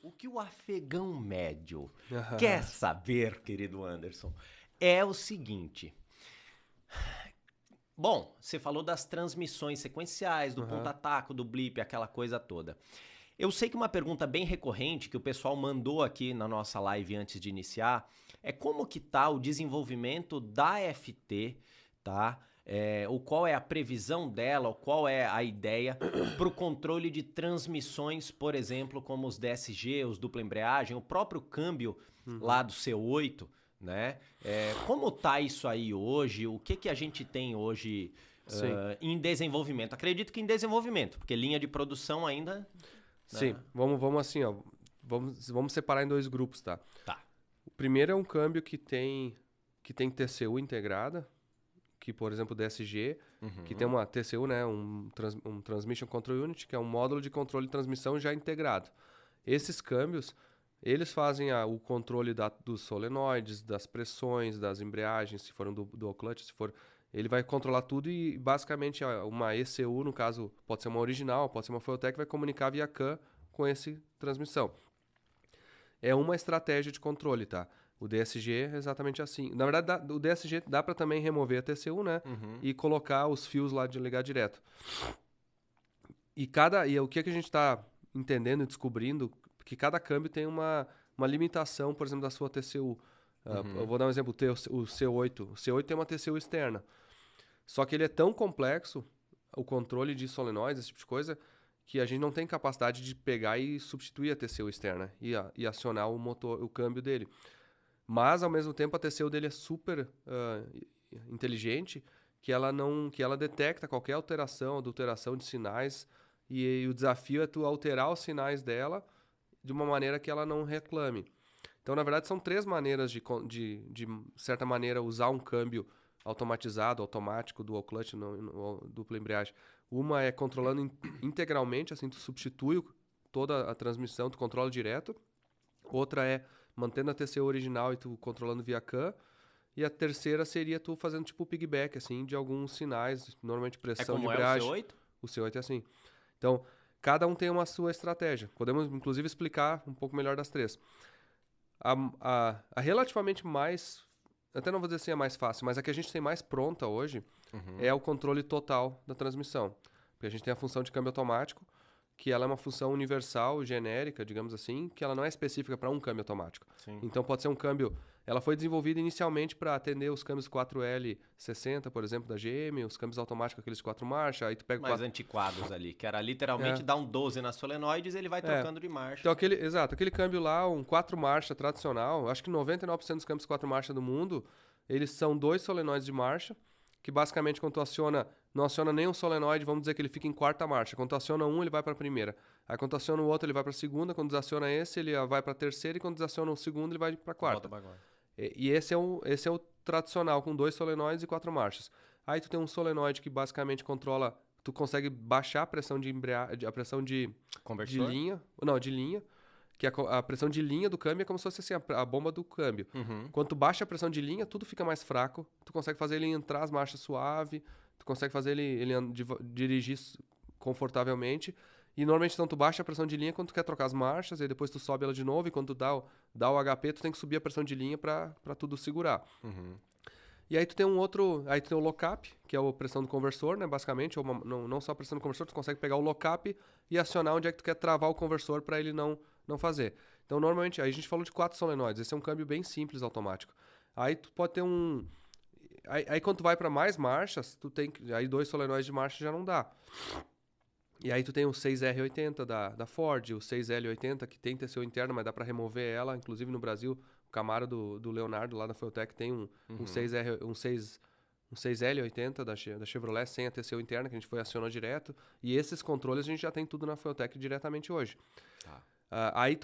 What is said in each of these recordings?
o que o afegão médio quer saber, querido Anderson, é o seguinte. Bom, você falou das transmissões sequenciais, do ponta-taco, do blip, aquela coisa toda. Eu sei que uma pergunta bem recorrente que o pessoal mandou aqui na nossa live antes de iniciar é como que tá o desenvolvimento da FT, tá? Ou qual é a previsão dela, ou qual é a ideia para o controle de transmissões, por exemplo, como os DSG, os dupla embreagem, o próprio câmbio lá do C8, né? Como tá isso aí hoje? O que a gente tem hoje em desenvolvimento? Acredito que em desenvolvimento, porque linha de produção ainda... Sim, vamos assim, ó. Vamos separar em dois grupos, tá? Tá. O primeiro é um câmbio que tem TCU integrada, que, por exemplo, o DSG, que tem uma TCU, né? Um Transmission Control Unit, que é um módulo de controle de transmissão já integrado. Esses câmbios, eles fazem o controle dos solenoides, das pressões, das embreagens, se for um dual clutch, se for... Ele vai controlar tudo e, basicamente, uma ECU, no caso, pode ser uma original, pode ser uma Fueltech, vai comunicar via CAN com essa transmissão. É uma estratégia de controle, tá? O DSG é exatamente assim. Na verdade, o DSG dá para também remover a TCU, né? E colocar os fios lá de ligar direto. E o que a gente está entendendo e descobrindo, que cada câmbio tem uma limitação, por exemplo, da sua TCU. Eu vou dar um exemplo, o C8. O C8 tem uma TCU externa. Só que ele é tão complexo, o controle de solenoides, esse tipo de coisa, que a gente não tem capacidade de pegar e substituir a TCU externa e acionar o motor, o câmbio dele. Mas, ao mesmo tempo, a TCU dele é super inteligente, que ela detecta qualquer alteração, adulteração de sinais, e o desafio é tu alterar os sinais dela de uma maneira que ela não reclame. Então, na verdade, são três maneiras de certa maneira, usar um câmbio automatizado, automático, dual clutch, dupla embreagem. Uma é controlando integralmente, assim, tu substitui toda a transmissão, tu controla direto. Outra é mantendo a TCU original e tu controlando via CAN. E a terceira seria tu fazendo tipo piggyback, assim, de alguns sinais, normalmente pressão de Como é o embreagem. C8? O C8 é assim. Então, cada um tem uma sua estratégia. Podemos, inclusive, explicar um pouco melhor das três. A relativamente mais, até não vou dizer assim a mais fácil, mas a que a gente tem mais pronta hoje é o controle total da transmissão. Porque a gente tem a função de câmbio automático, que ela é uma função universal, genérica, digamos assim, que ela não é específica para um câmbio automático. Sim. Então pode ser um câmbio... Ela foi desenvolvida inicialmente para atender os câmbios 4L60, por exemplo, da GM, os câmbios automáticos, aqueles 4 marchas, aí tu pega o Mais antiquados ali, que era literalmente dar um 12 nas solenoides e ele vai trocando de marcha. Então, aquele câmbio lá, um 4 marcha tradicional, acho que 99% dos câmbios 4 marcha do mundo, eles são 2 solenoides de marcha, que basicamente quando tu não aciona nenhum solenoide, vamos dizer que ele fica em quarta marcha. Quando tu aciona um, ele vai para a primeira. Aí quando tu aciona o outro, ele vai para a segunda. Quando desaciona esse, ele vai para a terceira. E quando desaciona o segundo, ele vai para a quarta. E esse é o tradicional, com 2 solenoides e 4 marchas. Aí tu tem um solenoide que basicamente controla... Tu consegue baixar a pressão de embreagem, a pressão de linha. Não, de linha. Que a pressão de linha do câmbio é como se fosse assim, a bomba do câmbio. Quando tu baixa a pressão de linha, tudo fica mais fraco. Tu consegue fazer ele entrar as marchas suave. Tu consegue fazer ele dirigir confortavelmente. E normalmente então tu baixa a pressão de linha quando tu quer trocar as marchas. E depois tu sobe ela de novo. E quando tu dá o HP, tu tem que subir a pressão de linha para tudo segurar. E aí tu tem aí tu tem o lock-up, que é a pressão do conversor, né, basicamente, ou não só a pressão do conversor, tu consegue pegar o lock-up e acionar onde é que tu quer travar o conversor para ele não fazer. Então, normalmente, aí a gente falou de 4 solenoides, esse é um câmbio bem simples, automático. Aí tu pode ter Aí quando tu vai para mais marchas, aí 2 solenoides de marcha já não dá. E aí tu tem o 6R80 da Ford, o 6L80, que tem TCU interno, mas dá para remover ela, inclusive no Brasil, o Camaro do Leonardo, lá da Fueltech, tem um 6L80 da Chevrolet sem a TCU interna, que a gente acionou direto. E esses controles a gente já tem tudo na Fueltech diretamente hoje. Aí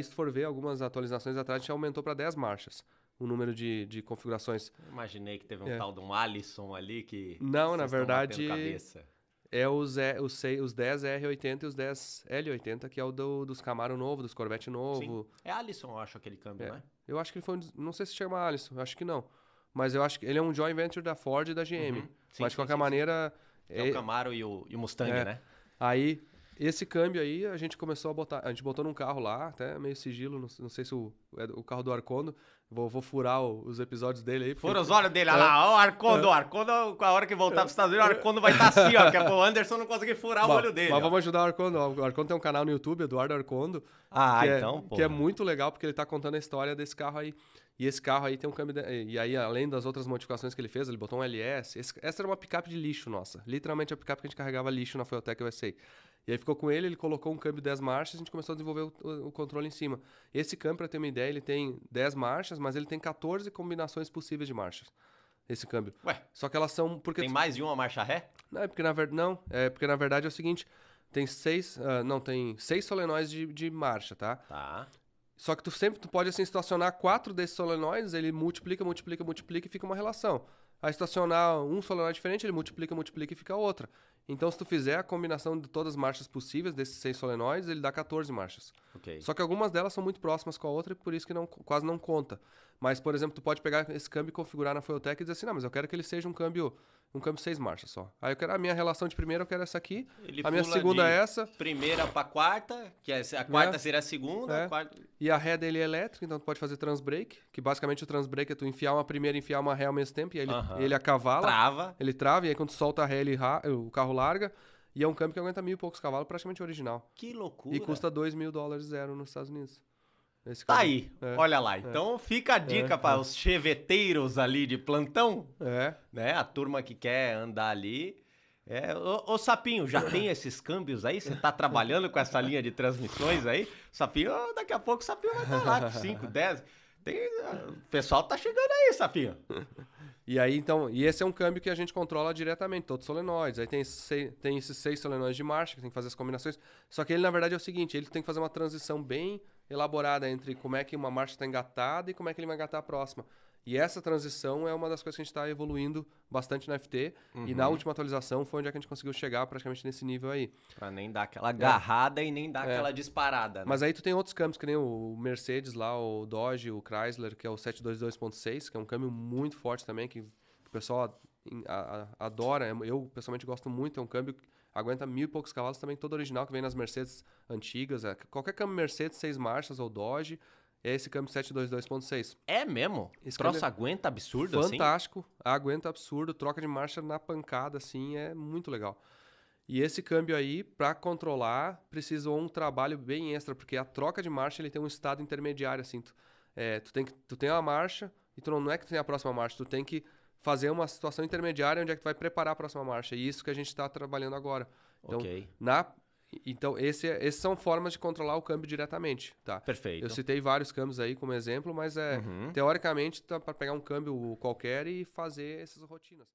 se tu for ver algumas atualizações atrás, a gente aumentou para 10 marchas o número de configurações. Imaginei que teve um tal de um Alisson ali que não, na vocês estão batendo verdade, cabeça. é os 10R80 e os 10L80, que é o dos Camaro novo, dos Corvette novo. Sim. É Alisson, eu acho, aquele câmbio, né? Eu acho que ele foi... Não sei se chama Alisson, acho que não. Mas eu acho que ele é um joint venture da Ford e da GM. Sim, mas de qualquer maneira... É o Camaro e o Mustang, né? Aí, Esse câmbio aí, a gente começou a botar... A gente botou num carro lá, até meio sigilo, não sei se é o carro do Arcondo. Vou furar os episódios dele aí. Fura os olhos dele, olha lá, ó, o Arcondo, com a hora que voltar pros Estados Unidos, o Arcondo vai estar assim, ó, que é pro Anderson não conseguir furar o olho dele. Mas ó. vamos ajudar o Arcondo. O Arcondo tem um canal no YouTube, Eduardo Arcondo. Então, pô. Que é muito legal, porque ele tá contando a história desse carro aí. E esse carro aí tem um câmbio... E aí, além das outras modificações que ele fez, ele botou um LS. Essa era uma picape de lixo nossa. Literalmente a picape que a gente carregava lixo na Fueltech USA. E aí ficou com ele colocou um câmbio 10 marchas e a gente começou a desenvolver o controle em cima. Esse câmbio, pra ter uma ideia, ele tem 10 marchas, mas ele tem 14 combinações possíveis de marchas. Esse câmbio. Ué, só que elas são... Tem mais de uma marcha ré? Não, porque na verdade é o seguinte, tem 6 solenoides de marcha, tá? Tá. Só que tu pode assim estacionar 4 desses solenoides, ele multiplica e fica uma relação. Aí estacionar um solenoide diferente, ele multiplica e fica outra. Então, se tu fizer a combinação de todas as marchas possíveis desses 6 solenoides, ele dá 14 marchas. Ok. Só que algumas delas são muito próximas com a outra e por isso que quase não conta. Mas, por exemplo, tu pode pegar esse câmbio e configurar na Fueltech e dizer assim, não, mas eu quero que ele seja um câmbio 6 marchas só. Aí eu quero a minha relação de primeira, eu quero essa aqui. Ele a minha pula segunda de é essa. Primeira pra quarta, que a quarta seria a segunda. A quarta... E a ré dele é elétrica, então tu pode fazer transbrake, que basicamente o transbrake é tu enfiar uma primeira e enfiar uma ré ao mesmo tempo, e aí ele acavala. Trava. Ele trava, e aí quando tu solta a ré, o carro larga. E é um câmbio que aguenta 1.000 e poucos cavalos, praticamente original. Que loucura. E custa $2.000 zero nos Estados Unidos. Esse Tá câmbio. aí, olha lá. Então fica a dica para os cheveteiros ali de plantão, né? A turma que quer andar ali. Ô Sapinho, já tem esses câmbios aí? Você tá trabalhando com essa linha de transmissões aí? Sapinho, daqui a pouco o Sapinho vai estar lá com 5, 10. O pessoal tá chegando aí, Sapinho. E aí, então, esse é um câmbio que a gente controla diretamente, todos os solenoides. Aí tem esses 6 solenoides de marcha, que tem que fazer as combinações. Só que ele, na verdade, é o seguinte, ele tem que fazer uma transição bem elaborada entre como é que uma marcha está engatada e como é que ele vai engatar a próxima. E essa transição é uma das coisas que a gente está evoluindo bastante na FT. E na última atualização foi onde é que a gente conseguiu chegar praticamente nesse nível aí. Pra nem dar aquela agarrada e nem dar aquela disparada, né? Mas aí tu tem outros câmbios, que nem o Mercedes lá, o Dodge, o Chrysler, que é o 722.6, que é um câmbio muito forte também, que o pessoal adora. Eu, pessoalmente, gosto muito. É um câmbio que aguenta 1.000 e poucos cavalos também, todo original, que vem nas Mercedes antigas. Qualquer câmbio Mercedes 6 marchas ou Dodge... É esse câmbio 722.6. É mesmo? Esse troço aguenta absurdo assim? Fantástico. Aguenta absurdo. Troca de marcha na pancada, assim. É muito legal. E esse câmbio aí, para controlar, precisou um trabalho bem extra. Porque a troca de marcha, ele tem um estado intermediário, assim. Tu tem uma marcha e tu não é que tu tem a próxima marcha. Tu tem que fazer uma situação intermediária onde é que tu vai preparar a próxima marcha. E isso que a gente está trabalhando agora. Então, essas são formas de controlar o câmbio diretamente, tá? Perfeito. Eu citei vários câmbios aí como exemplo, mas teoricamente, tá para pegar um câmbio qualquer e fazer essas rotinas.